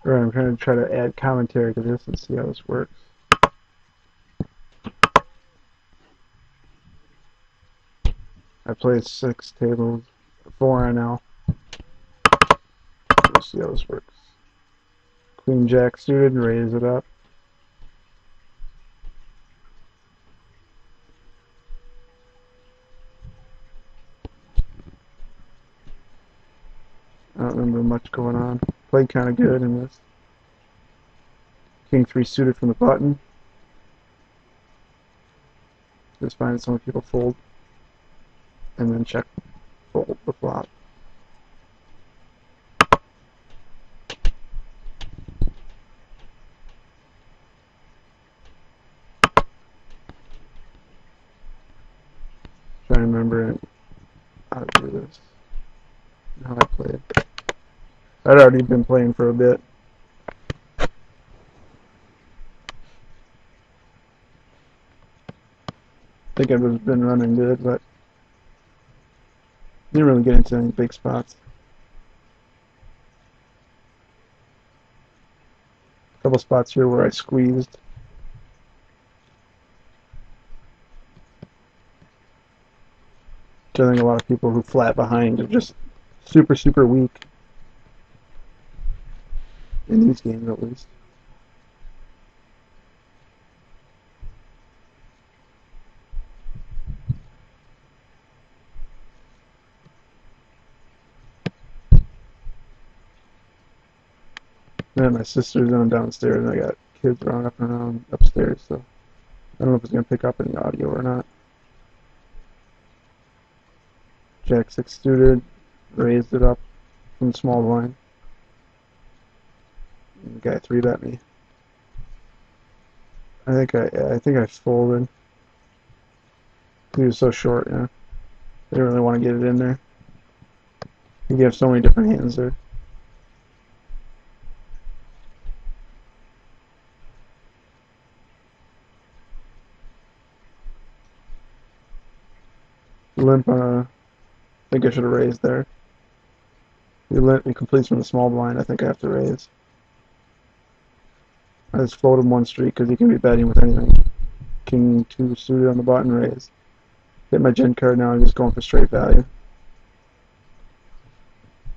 Or I'm trying to add commentary to this and see how this works. I played 6 tables, 4 NL. We'll see how this works. Queen Jack suited, raise it up. I don't remember much going on. Played kind of good in this. King 3 suited from the button. Just find some people fold. And then check fold the flop. Trying to remember how to do this. How I played. I'd already been playing for a bit. I think I've been running good, but didn't really get into any big spots. A couple spots here where I squeezed. I think a lot of people who flat behind are just super, super weak. In these games, at least. And my sister's on downstairs, and I got kids running up and around upstairs, so I don't know if it's going to pick up any audio or not. Jack 6 suited, raised it up from the small blind. And the guy 3-bet me. I think I folded. He was so short, yeah. I didn't really want to get it in there. You have so many different hands there. Limp on a... I think I should have raised there. He completes from the small blind. I think I have to raise. I just folded one street because he can be betting with anything. King 2 suited on the button, raise. Hit my gen card now. I'm just going for straight value.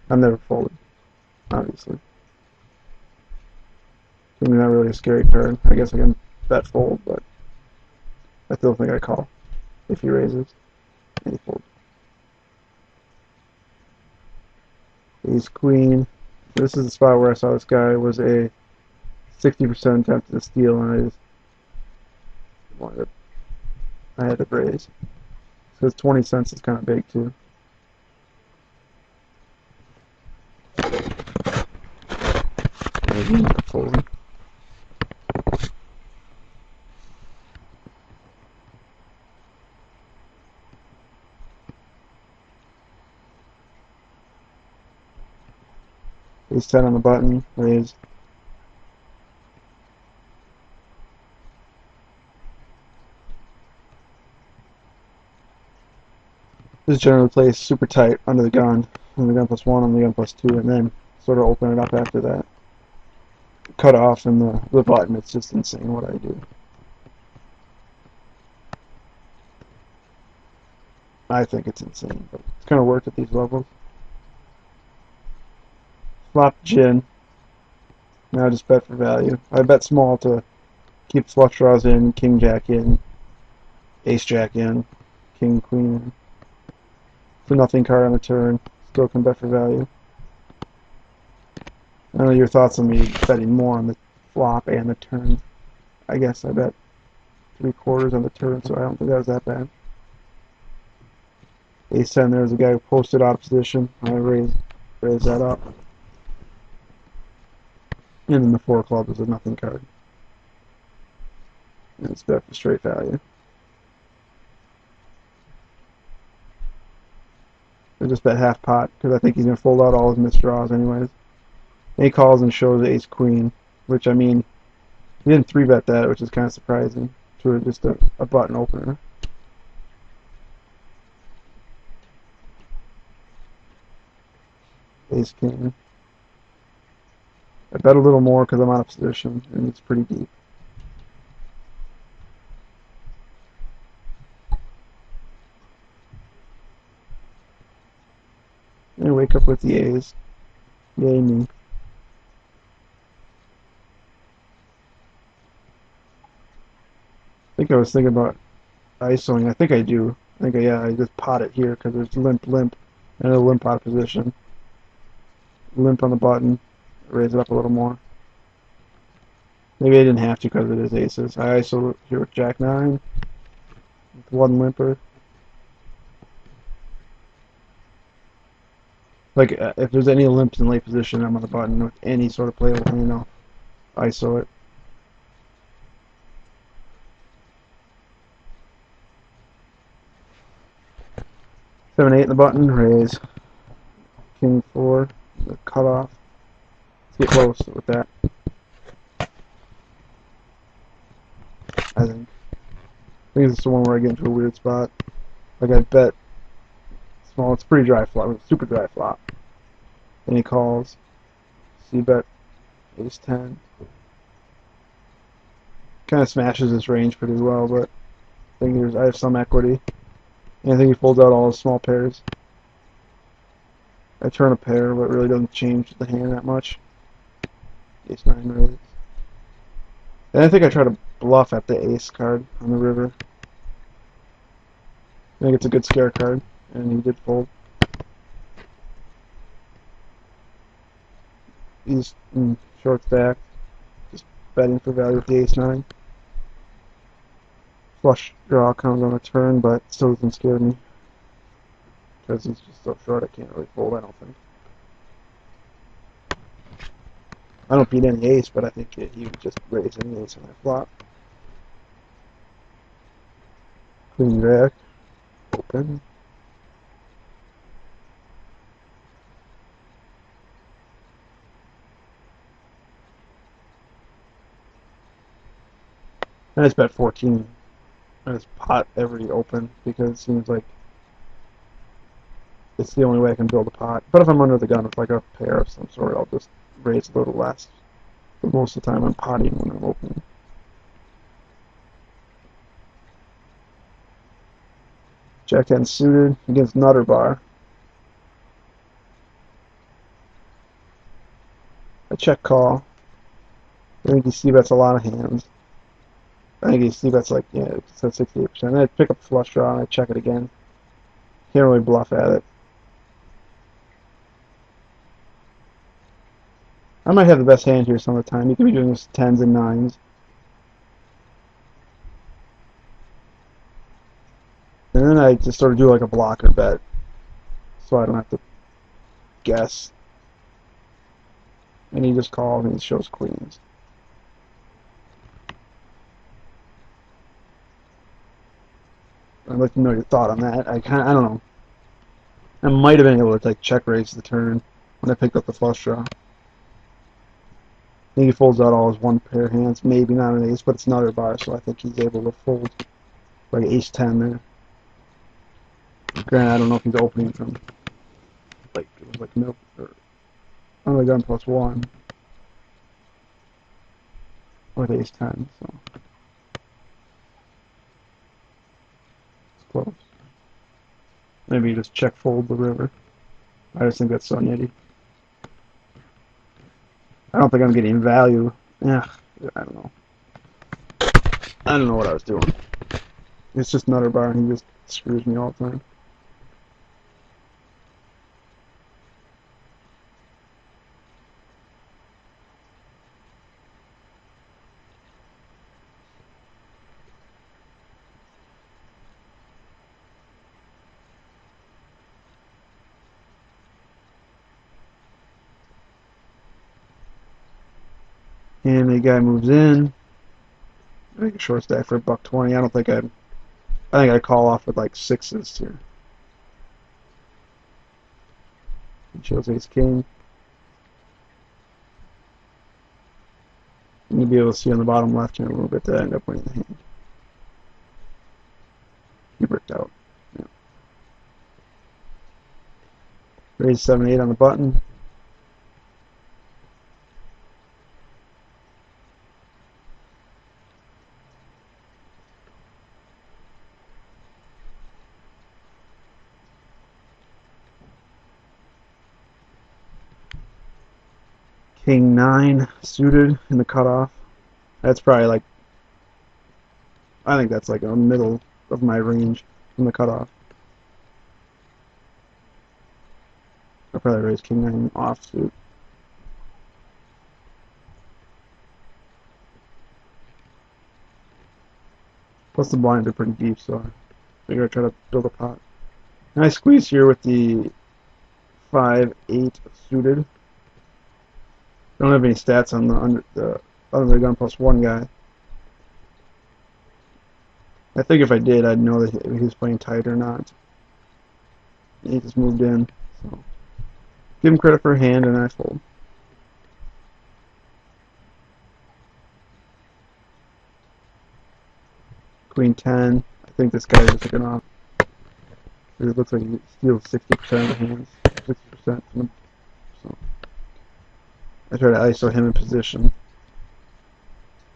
I'm never folded, obviously. King's not really a scary card. I guess I can bet fold, but I still think I call if he raises. And he folds. Ace Queen. This is the spot where I saw this guy was a 60% attempt to steal, and I just wanted I had to raise. So it's 20 cents is kind of big too. Maybe folding. Ace 10 on the button, raise. This generally plays super tight under the gun, on the gun plus 1, on the gun plus 2, and then sort of open it up after that. Cut off in the button, it's just insane what I do. I think it's insane, but it's kind of worked at these levels. Flop gin. Now I just bet for value. I bet small to keep flush draws in, king jack in, ace jack in, king queen in. For nothing card on the turn. Still can bet for value. I don't know your thoughts on me betting more on the flop and the turn. I guess I bet 3/4 on the turn, so I don't think that was that bad. Ace 10, there's a guy who posted out of position. I raise that up. And then the 4 club is a nothing card. And it's bet for straight value. I just bet half pot because I think he's going to fold out all his missed draws anyways. And he calls and shows ace queen, which I mean, he didn't 3-bet that, which is kind of surprising to just a button opener. Ace king. I bet a little more because I'm out of position and it's pretty deep. And wake up with the A's. Yay me. I think I was thinking about ISOing. I think I do. Yeah, I just pot it here because there's limp, and a limp out of position. Limp on the button. Raise it up a little more. Maybe I didn't have to because it is aces. I ISO here with Jack 9. With one limper. Like, if there's any limps in late position, I'm on the button with any sort of playable hand, I'll ISO it. Seven, 8 in the button, raise. King 4, the cutoff. Let's get close with that. I think this is the one where I get into a weird spot. Like I bet small, it's pretty dry flop, super dry flop. Then he calls. C bet ace 10. Kind of smashes this range pretty well, but I have some equity. And I think he folds out all his small pairs. I turn a pair, but it really doesn't change the hand that much. Ace 9 raise. And I think I try to bluff at the ace card on the river. I think it's a good scare card, and he did fold. He's short stack, just betting for value with the ace 9. Flush draw comes on the turn, but still doesn't scare me. Because he's just so short, I can't really fold, I don't think. I don't beat any ace, but I think he would just raise any ace on that flop. Queen jack, open. I just bet 14. I just pot every open because it seems like it's the only way I can build a pot. But if I'm under the gun with like a pair of some sort, I'll just raise a little less. But most of the time I'm potting when I'm opening. Jack 10 suited against Nutter Bar. I check call. I think he c-bets a lot of hands. I think he c-bets like, yeah, it's at 68%. Then I pick up the flush draw and I check it again. Can't really bluff at it. I might have the best hand here some of the time. He could be doing this 10s and 9s. And then I just sort of do like a blocker bet. So I don't have to guess. And he just calls and he shows queens. I'd like to know your thought on that. I don't know. I might have been able to like check raise the turn when I picked up the flush draw. I think he folds out all his one pair hands, maybe not an ace, but it's another bar, so I think he's able to fold like ace 10 there. Granted, I don't know if he's opening from like it was like milk or under gun +1 with ace 10, so it's close. Maybe you just check fold the river. I just think that's so nitty. I don't think I'm getting value. Yeah, I don't know. I don't know what I was doing. It's just Nutter Bar and he just screws me all the time. And the guy moves in. I think a short stack for $1.20. I think I call off with like 6s here. He shows ace king. And you'll be able to see on the bottom left here a little bit that I end up winning the hand. He bricked out. Yeah. Raise 7-8 on the button. King 9 suited in the cutoff. That's probably like, I think that's like a middle of my range from the cutoff. I'll probably raise King 9 offsuit. Plus the blinds are pretty deep, so I figure I'd try to build a pot. And I squeeze here with the 5-8 suited. Don't have any stats on the other than the gun plus 1 guy. I think if I did, I'd know that he was playing tight or not. He just moved in, so give him credit for a hand, and I fold. Queen 10. I think this guy is just looking off. It looks like he steals 60% of the hands, 60% from them. So I try to ISO him in position,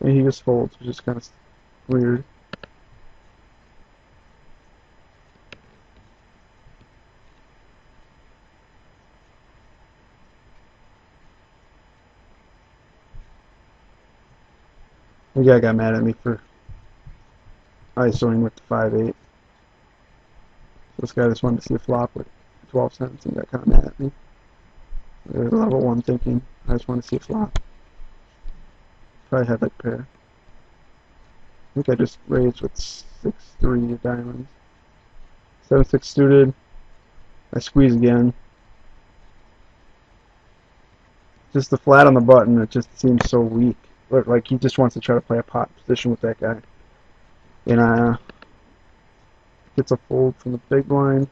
and he just folds, which is kind of weird. The guy got mad at me for ISOing with the 5-8. This guy just wanted to see a flop with 12 cents and got kind of mad at me. There's level 1 thinking, I just want to see a flop. Probably had like pair. I think I just raised with 6-3 diamonds. 7-6 suited. I squeeze again. Just the flat on the button, it just seems so weak. Like he just wants to try to play a pot position with that guy. And gets a fold from the big blind.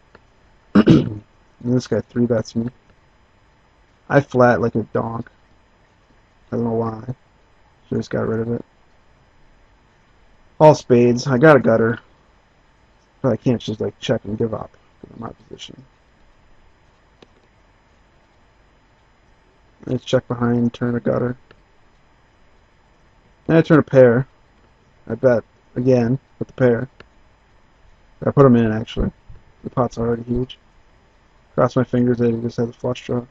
And this guy 3-bets me. I flat like a donk. I don't know why. Should just got rid of it. All spades. I got a gutter. But I can't just like check and give up in my position. Let's check behind, turn a gutter. And I turn a pair. I bet again with the pair. I put them in actually. The pot's already huge. Cross my fingers that he just has a flush draw.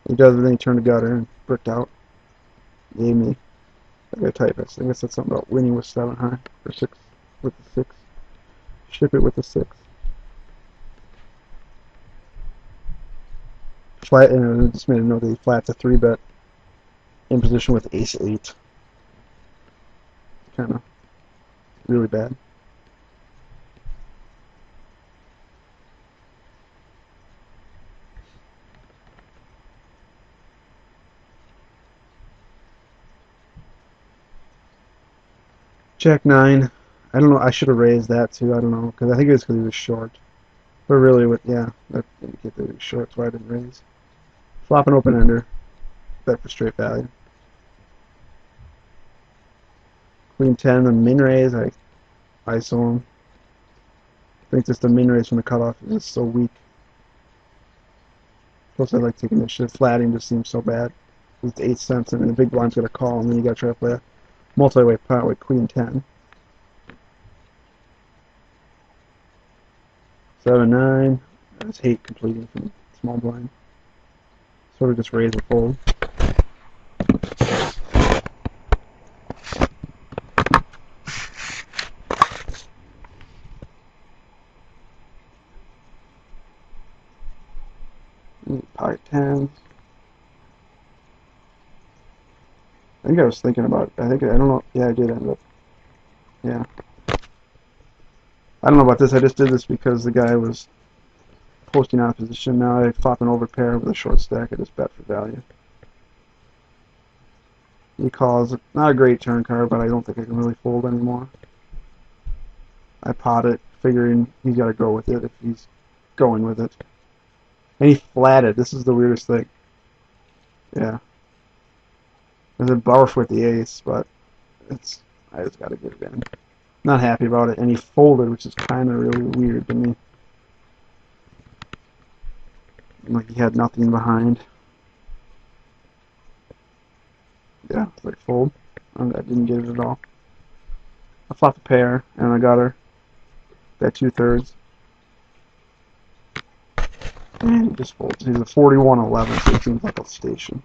He does it, then he turned a gutter and bricked out. Gave me. I gotta type it. I guess that's something about winning with 7 high or 6 with the 6. Ship it with the 6. Flat, and I just made a note that he flats a 3-bet in position with ace-8. Kind of really bad. Jack 9. I don't know. I should have raised that too. I don't know because I think it was because he was short. But really, yeah, that indicated that he was short, so I didn't raise. Flop an open ender. Bet for straight value. Queen 10, the min raise. I ISO him. I think just the min raise from the cutoff is just so weak. Plus, I like taking this shit. Flatting just seems so bad. With 8 cents, and the big blind's got a call, and then you got to try to play a multi-way pot with Queen 10. 7-9. I just hate completing from small blind. Sort of just raise and fold. Pocket 10. I think I was thinking about. I don't know. Yeah, I did end up. Yeah. I don't know about this. I just did this because the guy was posting out of position. Now I flop an overpair with a short stack. I just bet for value. He calls. Not a great turn card, but I don't think I can really fold anymore. I pot it, figuring he's got to go with it if he's going with it. And he flatted. This is the weirdest thing. Yeah. There's a barf with the ace, but I just got to get it in. Not happy about it. And he folded, which is kind of really weird to me. Like he had nothing behind. Yeah, like fold. I didn't get it at all. I flopped a pair, and I got her. Bet 2/3. And he just folds. He's a 41-11, so it seems like a station.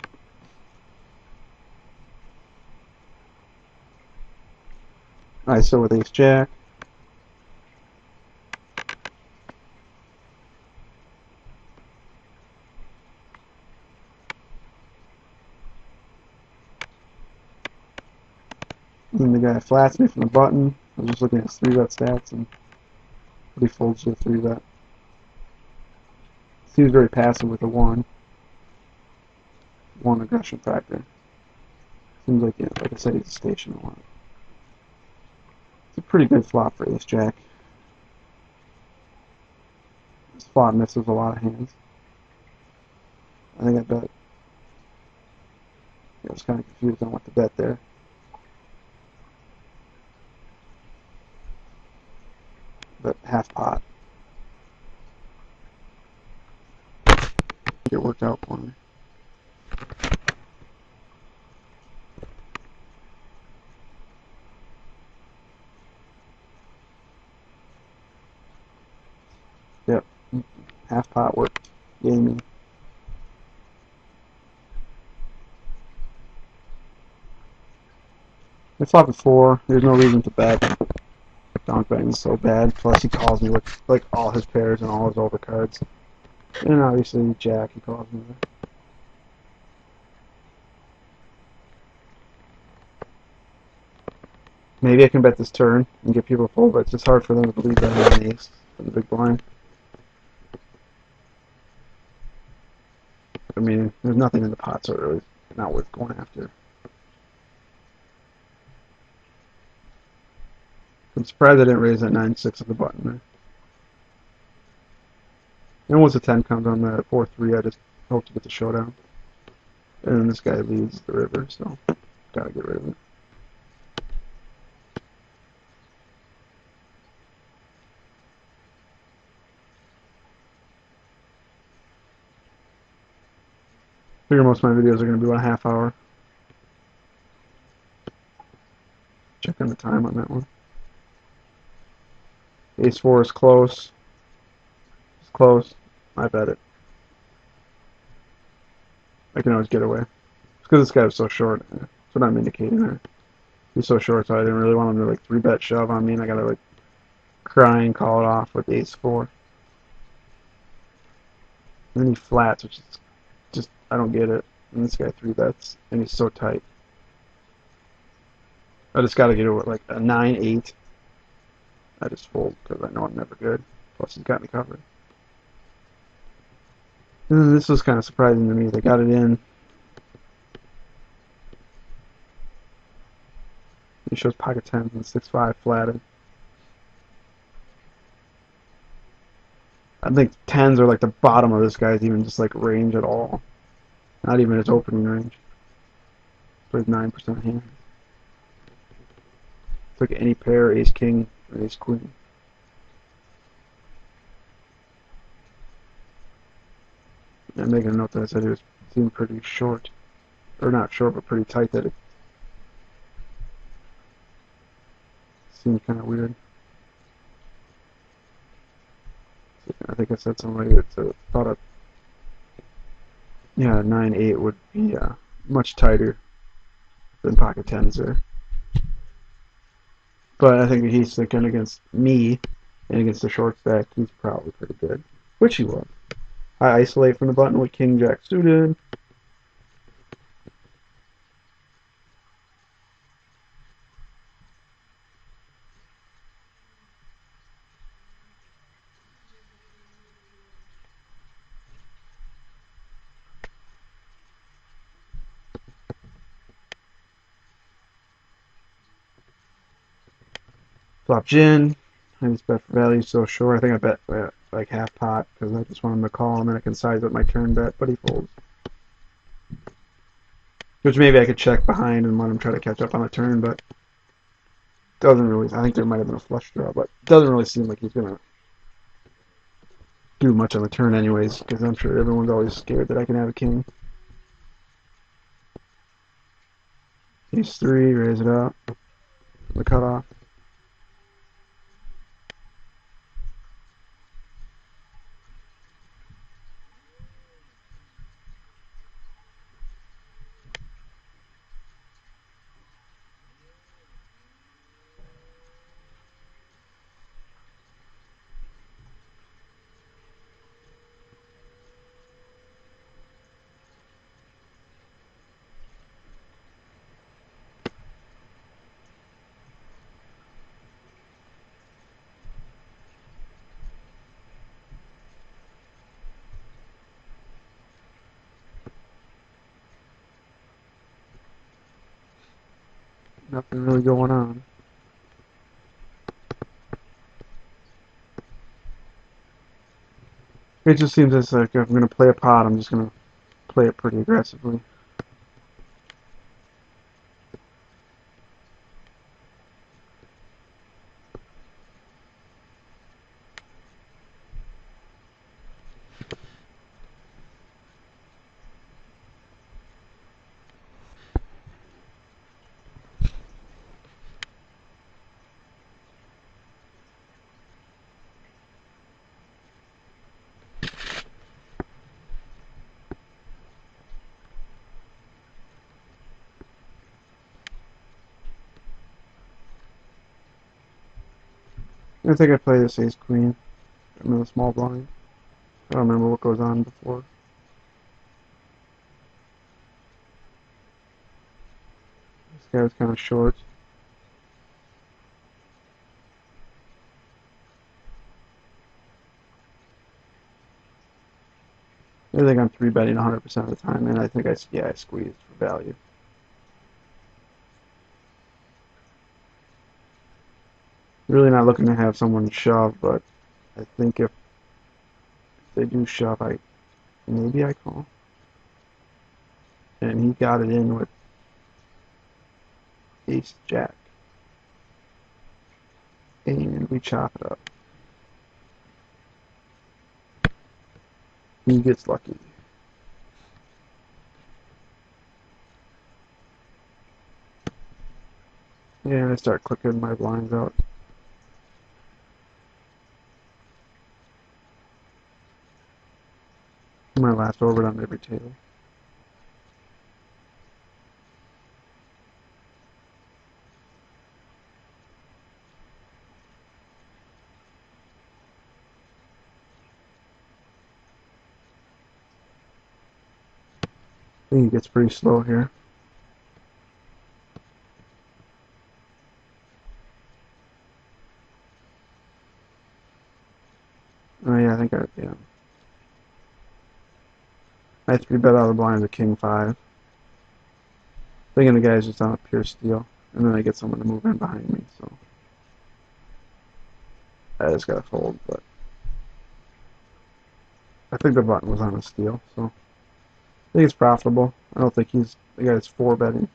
ISO with ace jack. And the guy flats me from the button. I was just looking at his 3-bet stats and he folds to a 3-bet. Seems very passive with a 1 aggression factor. Seems like, yeah, like I said, he's a station a lot. It's a pretty good flop for ace jack. This flop misses a lot of hands. I think I bet. I was kind of confused on what to bet there. But half pot. It worked out for me. Yep. Half pot worked. Gaming. I flop at 4. There's no reason to bet. Donk betting is so bad. Plus he calls me with like all his pairs and all his overcards. And obviously jack he calls me with. Maybe I can bet this turn and get people to fold, but it's just hard for them to believe that I'm an ace from the big blind. I mean, there's nothing in the pot, so it's really not worth going after. I'm surprised I didn't raise that 9-6 of the button there. And once a 10 comes on the 4-3, I just hope to get the showdown. And then this guy leads the river, so gotta get rid of it. I figure most of my videos are going to be about a half hour. Checking the time on that one. Ace 4 is close. It's close. I bet it. I can always get away. It's because this guy was so short. That's what I'm indicating there. He's so short, so I didn't really want him to like 3-bet shove on me, and I gotta like cry and call it off with ace 4. And then he flats, which is just, I don't get it. And this guy 3-bets, and he's so tight. I just gotta get it with like a 9-8. I just fold because I know I'm never good. Plus he's got me covered. And this was kind of surprising to me. They got it in. He shows pocket 10s and 6-5 flatted. I think 10s are like the bottom of this guy's even just like range at all. Not even his opening range. Plays 9% hand. It's like any pair, ace king or ace queen. I'm making a note that I said he was seemed pretty short. Or not short, but pretty tight, that it seemed kind of weird. I think I said something like that. Thought a 9-8 would be much tighter than pocket 10s there. But I think he's thinking against me and against the short stack, he's probably pretty good. Which he was. I isolate from the button with king jack suited. Flop gin. I just bet for value so short. I think I bet like half pot because I just want him to call and then I can size up my turn bet, but he folds. Which maybe I could check behind and let him try to catch up on a turn, but doesn't really. I think there might have been a flush draw, but doesn't really seem like he's gonna do much on the turn anyways, because I'm sure everyone's always scared that I can have a king. Ace 3, raise it up. The cutoff. Nothing really going on. It just seems as like if I'm going to play a pot, I'm just going to play it pretty aggressively. I think I play this ace queen. I'm in a small blind. I don't remember what goes on before. This guy was kind of short. I think I'm 3-betting 100% of the time, and I think I squeezed for value. Really not looking to have someone shove, but I think if they do shove, maybe I call. And he got it in with ace jack. And we chop it up. He gets lucky. And I start clicking my blinds out. My last over on every table. I think he gets pretty slow here. Oh yeah, I think yeah. I 3-bet out of the blind with king 5. Thinking the guy's just on a pure steal. And then I get someone to move in behind me, so I just gotta fold, but I think the button was on a steal, so I think it's profitable. I don't think the guy's 4-betting.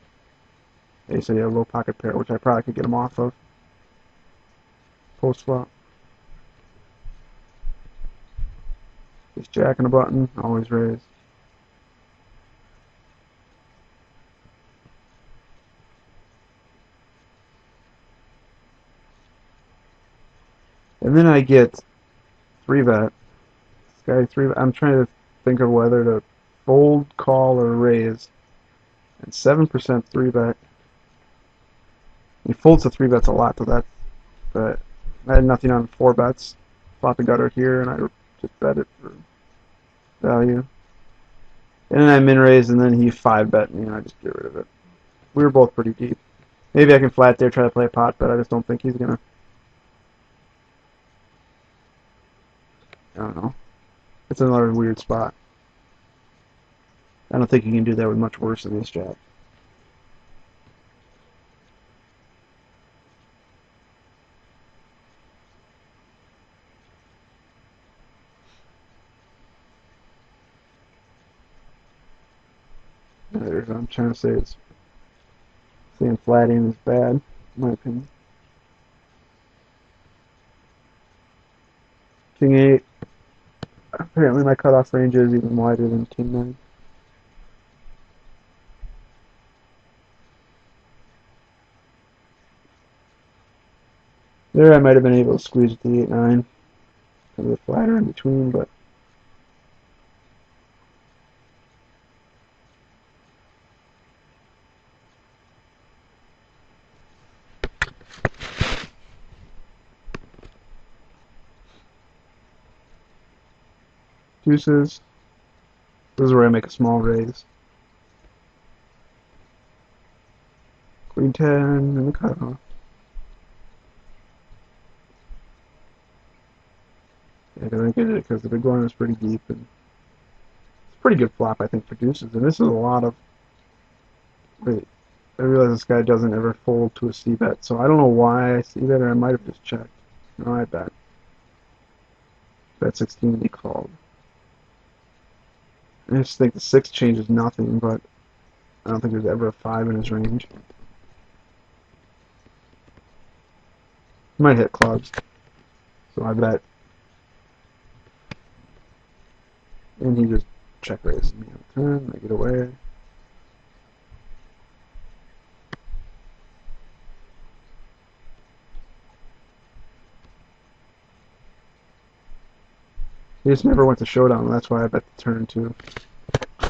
They said he had a low pocket pair, which I probably could get him off of. Post flop. He's jacking a button, always raise. And then I get 3-bet. This guy 3-bet. I'm trying to think of whether to fold, call, or raise. And 7% 3-bet. He folds the 3-bets a lot, so that's, but I had nothing on 4-bets. Flop the gutter here, and I just bet it for value. And then I min raise, and then he 5-bet me, and I just get rid of it. We were both pretty deep. Maybe I can flat there, try to play a pot, but I just don't think he's gonna. I don't know. It's another weird spot. I don't think you can do that with much worse than this jack. I'm trying to say it's saying flatting is bad, in my opinion. King 8. Apparently my cutoff range is even wider than King 9. There I might have been able to squeeze with the 8-9. Kind of a flatter in between, but deuces. This is where I make a small raise. Queen 10 and the cutoff. Yeah, I think I did it because the big blind was pretty deep, and it's a pretty good flop, I think, for deuces. And this is a lot of. Wait. I realize this guy doesn't ever fold to a c-bet, so I don't know why I see that, or I might have just checked. No, I bet. Bet 16 and he called. I just think the 6 changes nothing, but I don't think there's ever a 5 in his range. He might hit clubs, so I bet. And he just check raises me on turn, I get away. He just never went to showdown, that's why I bet the turn too. I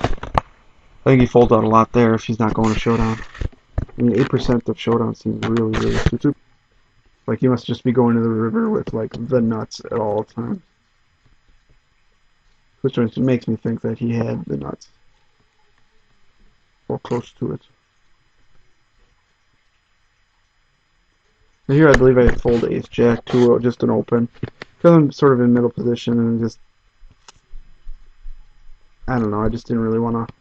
think he folds out a lot there if he's not going to showdown. I mean, 8% of showdown seems really, really stupid. Like he must just be going to the river with like the nuts at all times. Which makes me think that he had the nuts. Or close to it. Here I believe I fold ace jack to just an open. Because I'm sort of in middle position and just I don't know, I just didn't really want to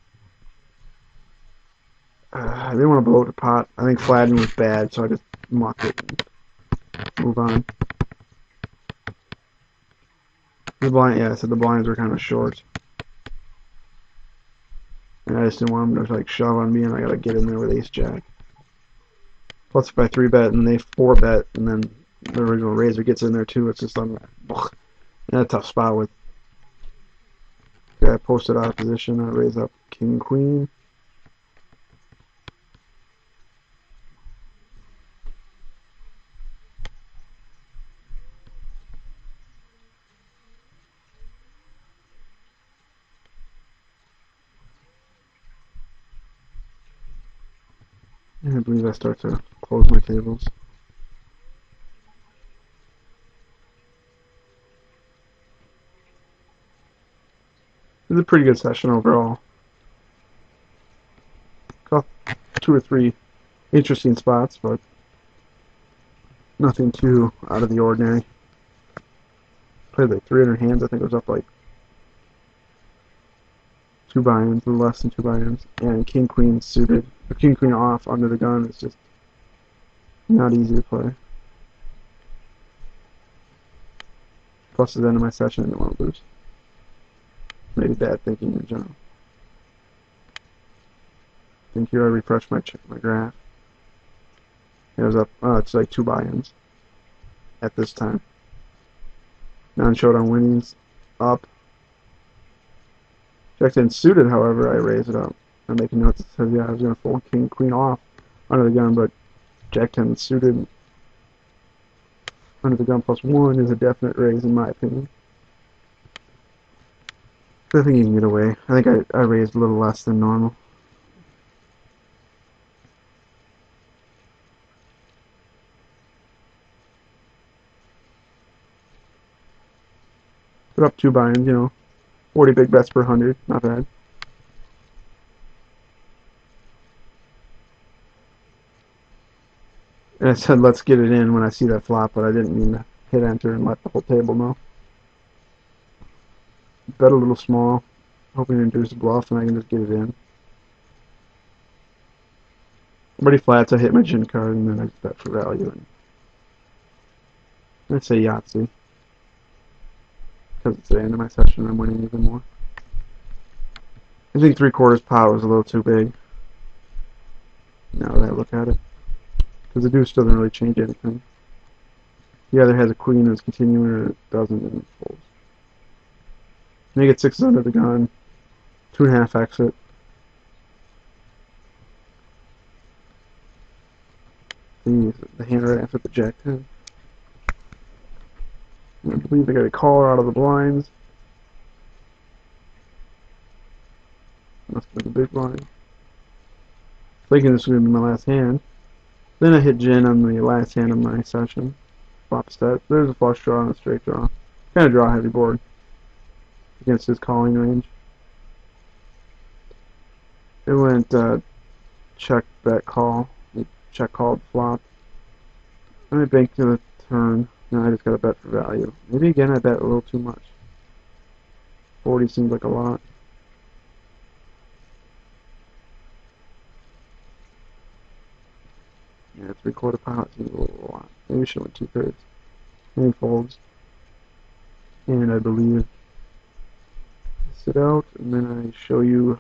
I didn't want to blow the pot. I think flattening was bad, so I just mucked it and move on. The blind, yeah, I said the blinds were kind of short. And I just didn't want them to like shove on me and I gotta get in there with ace jack. Plus if I 3-bet and they 4-bet and then the original raiser gets in there too, it's just in a tough spot with I posted out of position, I raise up king queen. And I believe I start to close my tables. It was a pretty good session overall. Got 2 or 3 interesting spots, but nothing too out of the ordinary. Played like 300 hands, I think it was up like 2 buy-ins, a little less than 2 buy-ins. And king queen suited, or king queen off under the gun is just not easy to play. Plus the end of my session, I didn't want to lose. Maybe bad thinking in general. I think here I refreshed my graph. It was up, it's like 2 buy-ins at this time. Non-showdown winnings up. Jack 10 suited, however, I raise it up. I'm making notes that says, yeah, I was going to fold king queen off under the gun, but Jack 10 suited under the gun +1 is a definite raise in my opinion. I think you can get away. I think I raised a little less than normal. Put up 2 buy-ins, 40 big bets per 100, not bad. And I said let's get it in when I see that flop, but I didn't mean to hit enter and let the whole table know. Bet a little small, hoping to induce a bluff and I can just get it in. But he flats, I hit my gin card and then I just bet for value. And I'd say Yahtzee. Because it's the end of my session, I'm winning even more. I think 3/4 pot was a little too big. Now that I look at it. Because the deuce doesn't really change anything. He either has a queen and is continuing or it doesn't and it folds. Make it 6 under the gun. 2.5 exit. The hand right after the jack 10. I believe they got a caller out of the blinds. Must be the big blind. Thinking this was going to be my last hand. Then I hit gin on the last hand of my session. Flop step. There's a flush draw and a straight draw. Kind of draw heavy board against his calling range. It went check, bet, call. Check, called, flop. I banked to the turn. Now I just got to bet for value. Maybe again I bet a little too much. 40 seems like a lot. Yeah, 3/4 pot seems a little lot. Maybe we should have went 2/3. And he folds. And I believe sit out, and then I show you